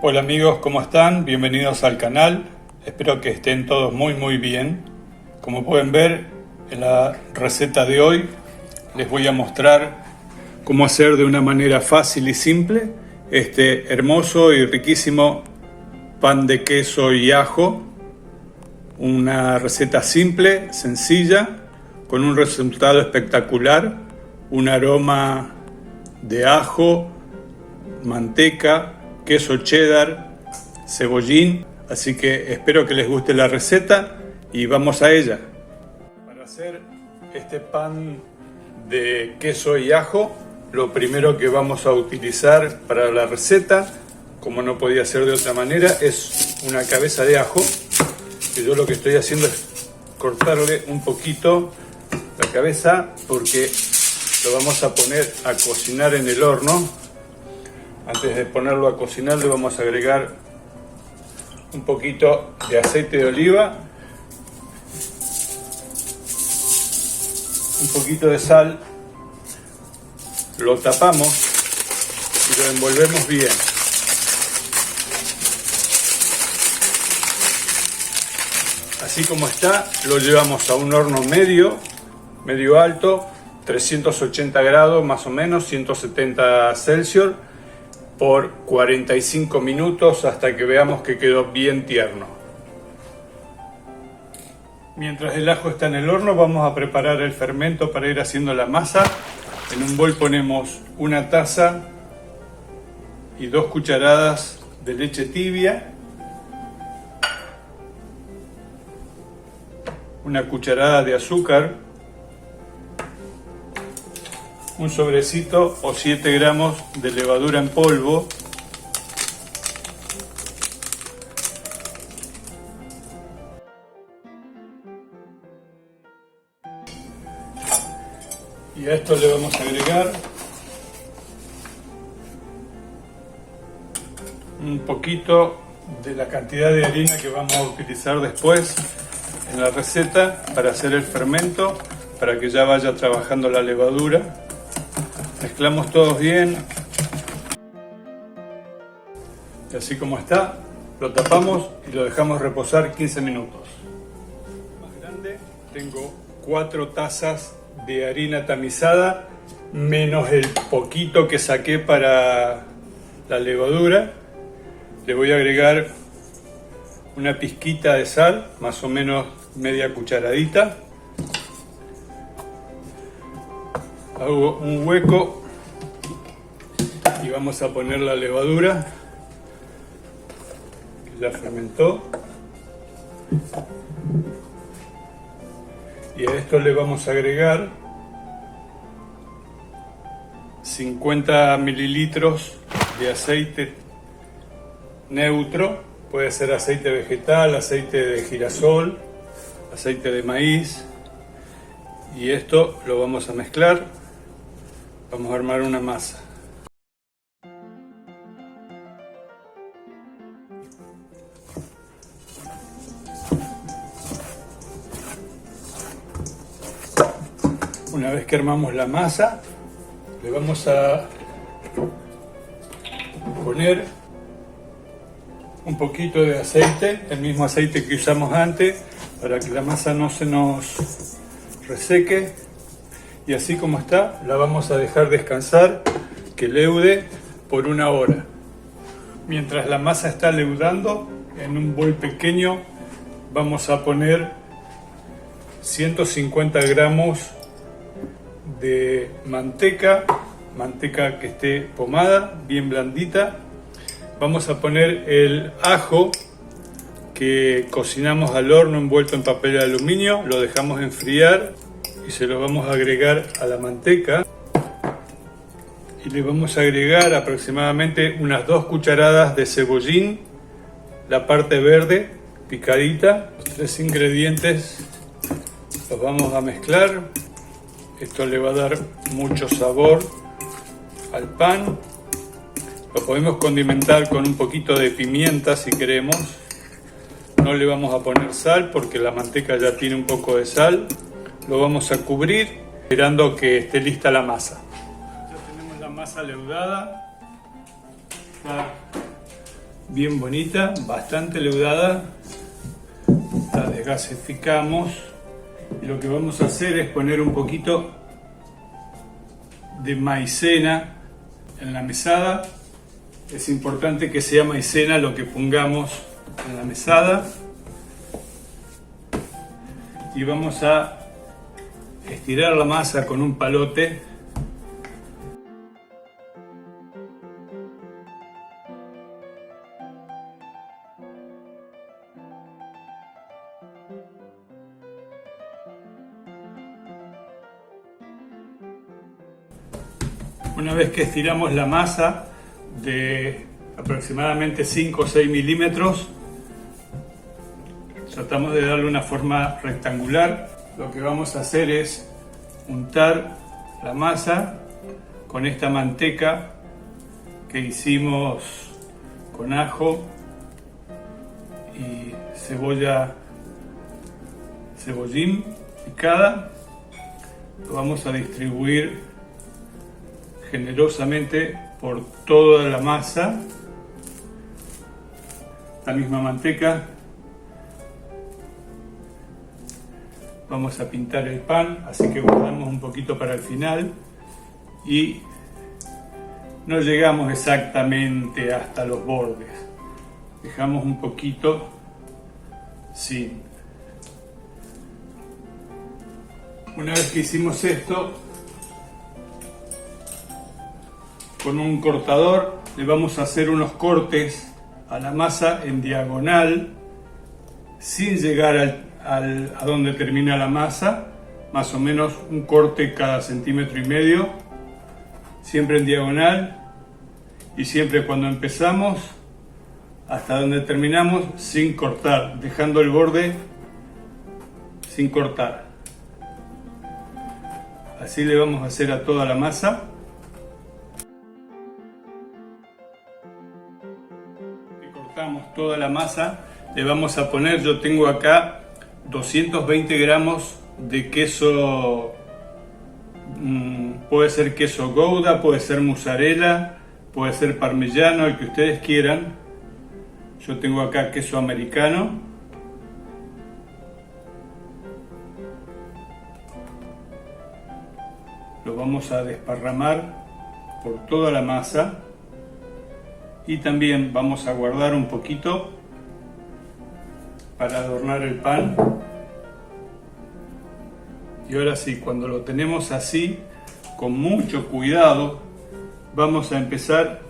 Hola amigos, ¿cómo están? Bienvenidos al canal. Espero que estén todos muy bien. Como pueden ver, en la receta de hoy les voy a mostrar cómo hacer de una manera fácil y simple este hermoso y riquísimo pan de queso y ajo. Una receta simple, sencilla, con un resultado espectacular, un aroma de ajo, manteca, queso cheddar, cebollín. Así que espero que les guste la receta y vamos a ella. Para hacer este pan de queso y ajo, lo primero que vamos a utilizar para la receta, como no podía ser de otra manera, es una cabeza de ajo. Y yo lo que estoy haciendo es cortarle un poquito la cabeza porque lo vamos a poner a cocinar en el horno. Antes de ponerlo a cocinar le vamos a agregar un poquito de aceite de oliva, un poquito de sal, lo tapamos y lo envolvemos bien. Así como está, lo llevamos a un horno medio alto, 380 grados más o menos, 170 Celsius, por 45 minutos hasta que veamos que quedó bien tierno. Mientras el ajo está en el horno, vamos a preparar el fermento para ir haciendo la masa. En un bol ponemos una taza y 2 cucharadas de leche tibia, una cucharada de azúcar, un sobrecito o 7 gramos de levadura en polvo, y a esto le vamos a agregar un poquito de la cantidad de harina que vamos a utilizar después en la receta para hacer el fermento, para que ya vaya trabajando la levadura. Mezclamos todos bien y así como está, lo tapamos y lo dejamos reposar 15 minutos. Más grande, tengo 4 tazas de harina tamizada menos el poquito que saqué para la levadura. Le voy a agregar una pizquita de sal, más o menos media cucharadita. Hago un hueco y vamos a poner la levadura que ya fermentó, y a esto le vamos a agregar 50 mililitros de aceite neutro. Puede ser aceite vegetal, aceite de girasol, aceite de maíz, y esto lo vamos a mezclar. Vamos a armar una masa. Una vez que armamos la masa, le vamos a poner un poquito de aceite, el mismo aceite que usamos antes, para que la masa no se nos reseque. Y así como está, la vamos a dejar descansar, que leude por 1 hora. Mientras la masa está leudando, en un bol pequeño vamos a poner 150 gramos de manteca que esté pomada, bien blandita. Vamos a poner el ajo que cocinamos al horno envuelto en papel de aluminio, lo dejamos enfriar y se lo vamos a agregar a la manteca, y le vamos a agregar aproximadamente unas 2 cucharadas de cebollín, la parte verde picadita. Los 3 ingredientes los vamos a mezclar. Esto le va a dar mucho sabor al pan. Lo podemos condimentar con un poquito de pimienta si queremos. No le vamos a poner sal porque la manteca ya tiene un poco de sal. Lo vamos a cubrir esperando que esté lista la masa. Ya tenemos la masa leudada. Está bien bonita, bastante leudada. La desgasificamos y lo que vamos a hacer es poner un poquito de maicena en la mesada. Es importante que sea maicena lo que pongamos en la mesada. Y vamos a estirar la masa con un palote. Una vez que estiramos la masa de aproximadamente 5 o 6 milímetros, tratamos de darle una forma rectangular. Lo que vamos a hacer es untar la masa con esta manteca que hicimos con ajo y cebollín picada. Lo vamos a distribuir generosamente por toda la masa. La misma manteca. Vamos a pintar el pan, así que guardamos un poquito para el final y no llegamos exactamente hasta los bordes. Dejamos un poquito sin. Una vez que hicimos esto, con un cortador le vamos a hacer unos cortes a la masa en diagonal sin llegar a donde termina la masa, más o menos un corte cada 1,5 centímetros, siempre en diagonal y siempre cuando empezamos hasta donde terminamos sin cortar, dejando el borde sin cortar. Así le vamos a hacer a toda la masa. Cortamos toda la masa, le vamos a poner, yo tengo acá 220 gramos de queso, puede ser queso Gouda, puede ser mozzarella, puede ser parmesano, el que ustedes quieran. Yo tengo acá queso americano. Lo vamos a desparramar por toda la masa y también vamos a guardar un poquito para adornar el pan. Y ahora sí, cuando lo tenemos así, con mucho cuidado, vamos a empezar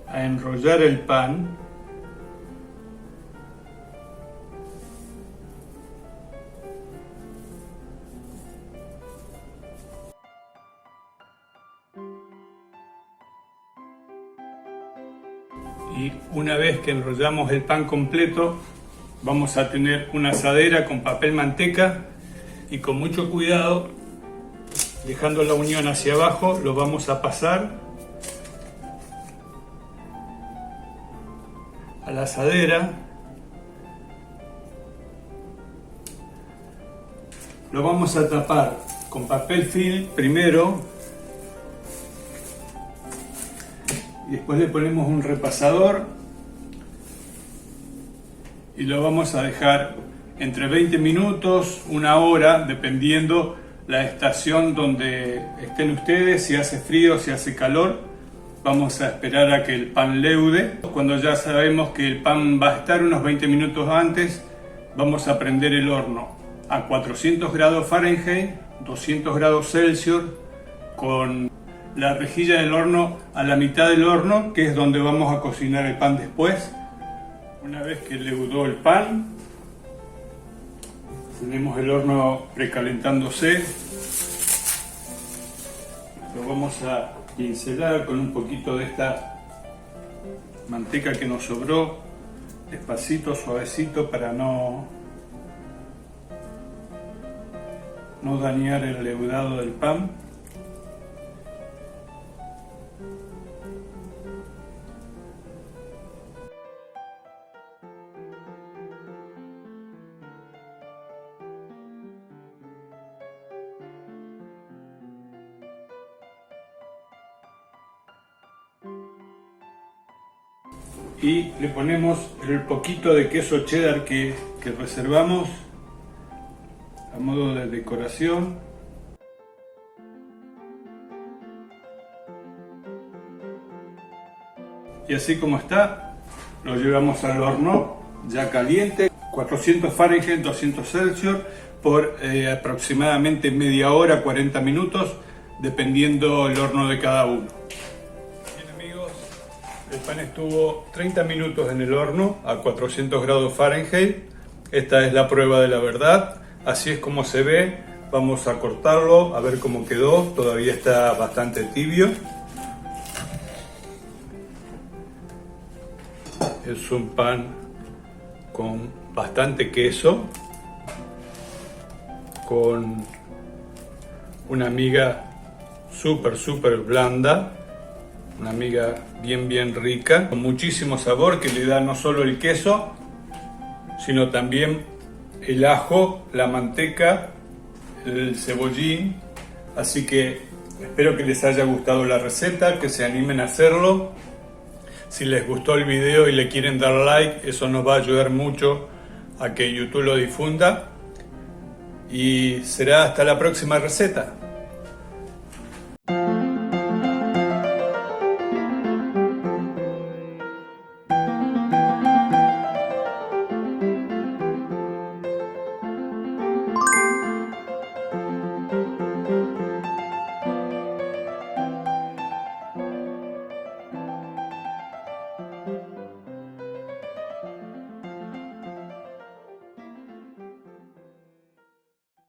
a enrollar el pan. Y una vez que enrollamos el pan completo, vamos a tener una asadera con papel manteca y con mucho cuidado, dejando la unión hacia abajo, lo vamos a pasar a la asadera. Lo vamos a tapar con papel film primero y después le ponemos un repasador y lo vamos a dejar entre 20 minutos, 1 hora, dependiendo la estación donde estén ustedes, si hace frío, si hace calor. Vamos a esperar a que el pan leude. Cuando ya sabemos que el pan va a estar unos 20 minutos antes, vamos a prender el horno a 400 grados Fahrenheit, 200 grados Celsius, con la rejilla del horno a la mitad del horno, que es donde vamos a cocinar el pan después. Una vez que leudó el pan, tenemos el horno precalentándose. Lo vamos a pincelar con un poquito de esta manteca que nos sobró, despacito, suavecito, para no dañar el leudado del pan. y le ponemos el poquito de queso cheddar que reservamos a modo de decoración. Y así como está, lo llevamos al horno ya caliente, 400 Fahrenheit, 200 Celsius, por aproximadamente media hora, 40 minutos, dependiendo el horno de cada uno. Bien amigos, el pan estuvo 30 minutos en el horno a 400 grados Fahrenheit. Esta es la prueba de la verdad, así es como se ve. Vamos a cortarlo, a ver cómo quedó, todavía está bastante tibio. Es un pan con bastante queso, con una miga súper blanda, una miga bien rica, con muchísimo sabor que le da no solo el queso, sino también el ajo, la manteca, el cebollín. Así que espero que les haya gustado la receta, que se animen a hacerlo. Si les gustó el video y le quieren dar like, eso nos va a ayudar mucho a que YouTube lo difunda. Y será hasta la próxima receta.